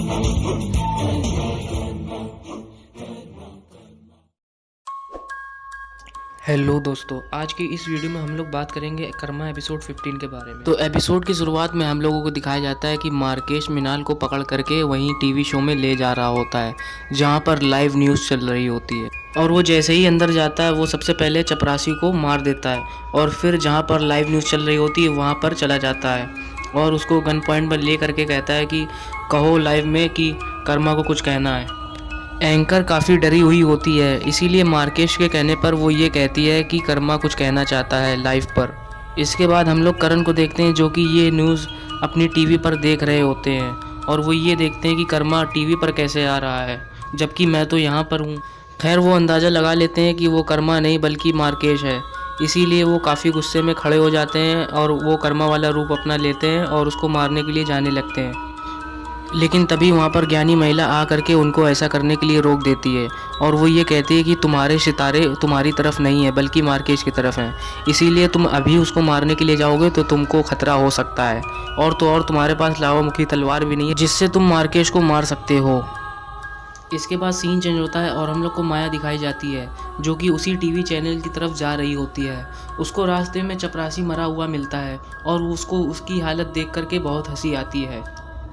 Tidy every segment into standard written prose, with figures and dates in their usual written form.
Hello दोस्तों, आज की इस वीडियो में हम लोग बात करेंगे कर्मा एपिसोड 15 के बारे में। तो एपिसोड की शुरुआत में हम लोगों को दिखाया जाता है कि मार्केश मिनाल को पकड़ करके वहीं टीवी शो में ले जा रहा होता है जहां पर लाइव न्यूज़ चल रही होती है। और वो जैसे ही अंदर जाता है वो सबसे पहले चपरासी को मार देता है और फिर जहाँ पर लाइव न्यूज़ चल रही होती है वहाँ पर चला जाता है और उसको गन पॉइंट पर ले करके कहता है कि कहो लाइव में कि कर्मा को कुछ कहना है। एंकर काफ़ी डरी हुई होती है, इसीलिए मार्केश के कहने पर वो ये कहती है कि कर्मा कुछ कहना चाहता है लाइव पर। इसके बाद हम लोग करण को देखते हैं जो कि ये न्यूज़ अपनी टीवी पर देख रहे होते हैं और वो ये देखते हैं कि कर्मा टीवी पर कैसे आ रहा है जबकि मैं तो यहाँ पर हूँ। खैर वो अंदाज़ा लगा लेते हैं कि वो कर्मा नहीं बल्कि मार्केश है, इसीलिए वो काफ़ी गुस्से में खड़े हो जाते हैं और वो कर्मा वाला रूप अपना लेते हैं और उसको मारने के लिए जाने लगते हैं। लेकिन तभी वहाँ पर ज्ञानी महिला आ करके उनको ऐसा करने के लिए रोक देती है और वो ये कहती है कि तुम्हारे सितारे तुम्हारी तरफ नहीं है बल्कि मार्केश की तरफ हैं, इसीलिए तुम अभी उसको मारने के लिए जाओगे तो तुमको खतरा हो सकता है। और तो और तुम्हारे पास लावामुखी तलवार भी नहीं है जिससे तुम मार्केश को मार सकते हो। इसके बाद सीन चेंज होता है और हम लोग को माया दिखाई जाती है जो कि उसी टीवी चैनल की तरफ जा रही होती है। उसको रास्ते में चपरासी मरा हुआ मिलता है और उसको उसकी हालत देख करके बहुत हंसी आती है।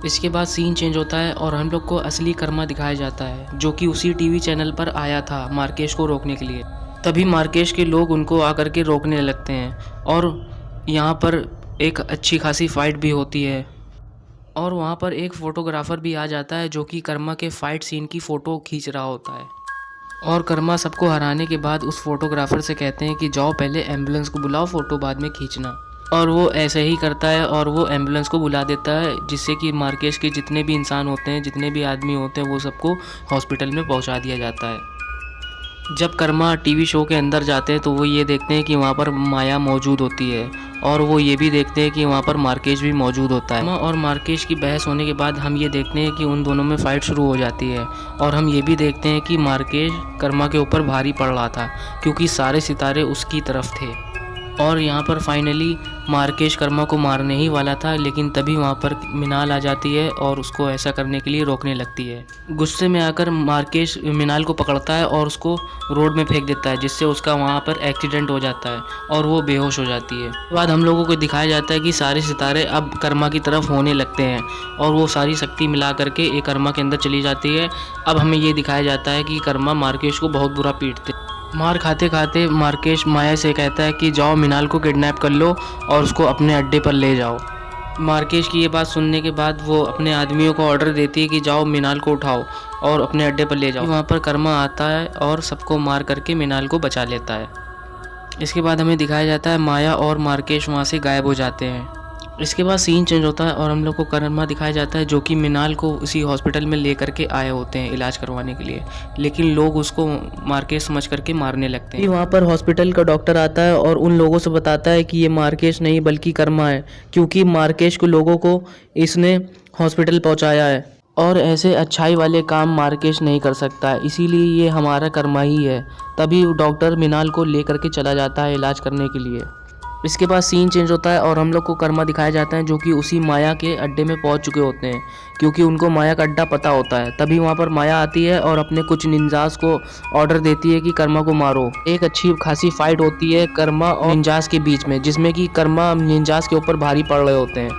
इसके बाद सीन चेंज होता है और हम लोग को असली कर्मा दिखाया जाता है जो कि उसी टीवी चैनल पर आया था मार्केश को रोकने के लिए। तभी मार्केश के लोग उनको आकर के रोकने लगते हैं और यहाँ पर एक अच्छी खासी फाइट भी होती है और वहाँ पर एक फ़ोटोग्राफ़र भी आ जाता है जो कि कर्मा के फ़ाइट सीन की फ़ोटो खींच रहा होता है। और कर्मा सबको हराने के बाद उस फोटोग्राफ़र से कहते हैं कि जाओ पहले एम्बुलेंस को बुलाओ, फ़ोटो बाद में खींचना। और वो ऐसे ही करता है और वो एम्बुलेंस को बुला देता है जिससे कि मार्केश के जितने भी इंसान होते हैं, जितने भी आदमी होते हैं, वो सबको हॉस्पिटल में पहुंचा दिया जाता है। जब कर्मा टीवी शो के अंदर जाते हैं तो वो ये देखते हैं कि वहाँ पर माया मौजूद होती है और वो ये भी देखते हैं कि वहाँ पर मार्केश भी मौजूद होता है। और मार्केश की बहस होने के बाद हम ये देखते हैं कि उन दोनों में फ़ाइट शुरू हो जाती है और हम ये भी देखते हैं कि मार्केश कर्मा के ऊपर भारी पड़ रहा था क्योंकि सारे सितारे उसकी तरफ थे। और यहाँ पर फाइनली मार्केश कर्मा को मारने ही वाला था, लेकिन तभी वहाँ पर मिनाल आ जाती है और उसको ऐसा करने के लिए रोकने लगती है। गुस्से में आकर मार्केश मिनाल को पकड़ता है और उसको रोड में फेंक देता है जिससे उसका वहाँ पर एक्सीडेंट हो जाता है और वो बेहोश हो जाती है। उसके बाद हम लोगों को दिखाया जाता है कि सारे सितारे अब कर्मा की तरफ होने लगते हैं और वो सारी शक्ति मिला करके एक कर्मा के अंदर चली जाती है। अब हमें ये दिखाया जाता है कि कर्मा मार्केश को बहुत बुरा पीटते। मार खाते खाते मार्केश माया से कहता है कि जाओ मिनाल को किडनैप कर लो और उसको अपने अड्डे पर ले जाओ। मार्केश की ये बात सुनने के बाद वो अपने आदमियों को ऑर्डर देती है कि जाओ मिनाल को उठाओ और अपने अड्डे पर ले जाओ। वहाँ पर कर्मा आता है और सबको मार करके मिनाल को बचा लेता है। इसके बाद हमें दिखाया जाता है माया और मार्केश वहाँ से गायब हो जाते हैं। इसके बाद सीन चेंज होता है और हम लोग को कर्मा दिखाया जाता है जो कि मिनाल को उसी हॉस्पिटल में ले करके आए होते हैं इलाज करवाने के लिए, लेकिन लोग उसको मार्केश समझ करके मारने लगते हैं। वहाँ पर हॉस्पिटल का डॉक्टर आता है और उन लोगों से बताता है कि ये मार्केश नहीं बल्कि कर्मा है क्योंकि मार्केश को लोगों को इसने हॉस्पिटल पहुँचाया है और ऐसे अच्छाई वाले काम मार्केश नहीं कर सकता है, इसीलिए ये हमारा कर्मा ही है। तभी डॉक्टर मिनाल को ले करके चला जाता है इलाज करने के लिए। इसके बाद सीन चेंज होता है और हम लोग को कर्मा दिखाया जाता है जो कि उसी माया के अड्डे में पहुंच चुके होते हैं क्योंकि उनको माया का अड्डा पता होता है। तभी वहां पर माया आती है और अपने कुछ निंजास को ऑर्डर देती है कि कर्मा को मारो। एक अच्छी खासी फाइट होती है कर्मा और निंजास के बीच में जिसमें कि कर्मा निंजास के ऊपर भारी पड़ रहे होते हैं।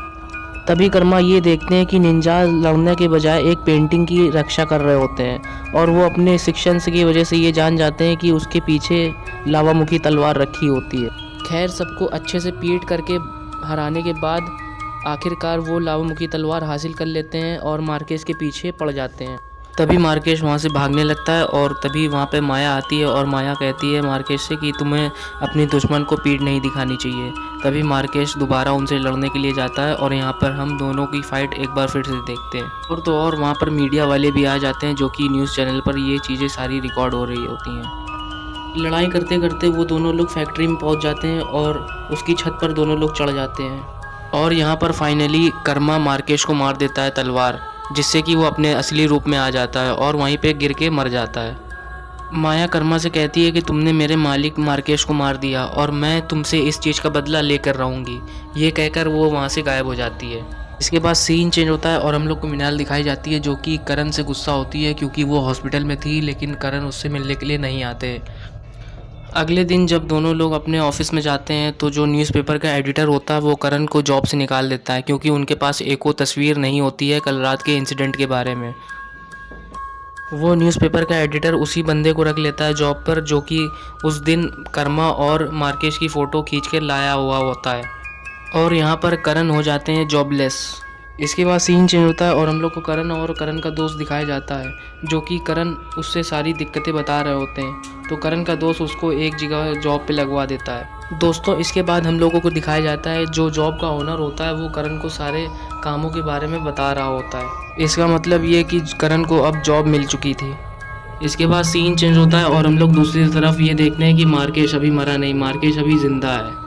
तभी कर्मा ये देखते हैं कि निंजास लड़ने के बजाय एक पेंटिंग की रक्षा कर रहे होते हैं और वो अपने शिक्षण की वजह से ये जान जाते हैं कि उसके पीछे लावामुखी तलवार रखी होती है। खैर सबको अच्छे से पीट करके हराने के बाद आखिरकार वो लावामुखी तलवार हासिल कर लेते हैं और मार्केश के पीछे पड़ जाते हैं। तभी मार्केश वहाँ से भागने लगता है और तभी वहाँ पे माया आती है और माया कहती है मार्केश से कि तुम्हें अपने दुश्मन को पीठ नहीं दिखानी चाहिए। तभी मार्केश दोबारा उनसे लड़ने के लिए जाता है और यहाँ पर हम दोनों की फ़ाइट एक बार फिर से देखते हैं। और तो और वहाँ पर मीडिया वाले भी आ जाते हैं जो कि न्यूज़ चैनल पर ये चीज़ें सारी रिकॉर्ड हो रही होती हैं। लड़ाई करते करते वो दोनों लोग फैक्ट्री में पहुंच जाते हैं और उसकी छत पर दोनों लोग चढ़ जाते हैं और यहाँ पर फाइनली कर्मा मार्केश को मार देता है तलवार जिससे कि वो अपने असली रूप में आ जाता है और वहीं पे गिर के मर जाता है। माया कर्मा से कहती है कि तुमने मेरे मालिक मार्केश को मार दिया और मैं तुमसे इस चीज़ का बदला लेकर रहूँगी। ये कहकर वो वहाँ से गायब हो जाती है। इसके बाद सीन चेंज होता है और हम लोग को मिनाल दिखाई जाती है जो कि करण से गुस्सा होती है क्योंकि वो हॉस्पिटल में थी, लेकिन करण उससे मिलने के लिए नहीं आते। अगले दिन जब दोनों लोग अपने ऑफिस में जाते हैं तो जो न्यूज़पेपर का एडिटर होता है वो करण को जॉब से निकाल देता है क्योंकि उनके पास एको तस्वीर नहीं होती है कल रात के इंसिडेंट के बारे में। वो न्यूज़पेपर का एडिटर उसी बंदे को रख लेता है जॉब पर जो कि उस दिन कर्मा और मार्केश की फ़ोटो खींच के लाया हुआ होता है, और यहाँ पर करण हो जाते हैं जॉबलेस। इसके बाद सीन चेंज होता है और हम लोग को करण और करण का दोस्त दिखाया जाता है जो कि करण उससे सारी दिक्कतें बता रहे होते हैं, तो करण का दोस्त उसको एक जगह जॉब पे लगवा देता है। दोस्तों इसके बाद हम लोगों को दिखाया जाता है जो जॉब का ओनर होता है वो करण को सारे कामों के बारे में बता रहा होता है। इसका मतलब ये कि करण को अब जॉब मिल चुकी थी। इसके बाद सीन चेंज होता है और हम लोग दूसरी तरफ ये देखते हैं कि मार्केश अभी मरा नहीं, मार्केश अभी ज़िंदा है।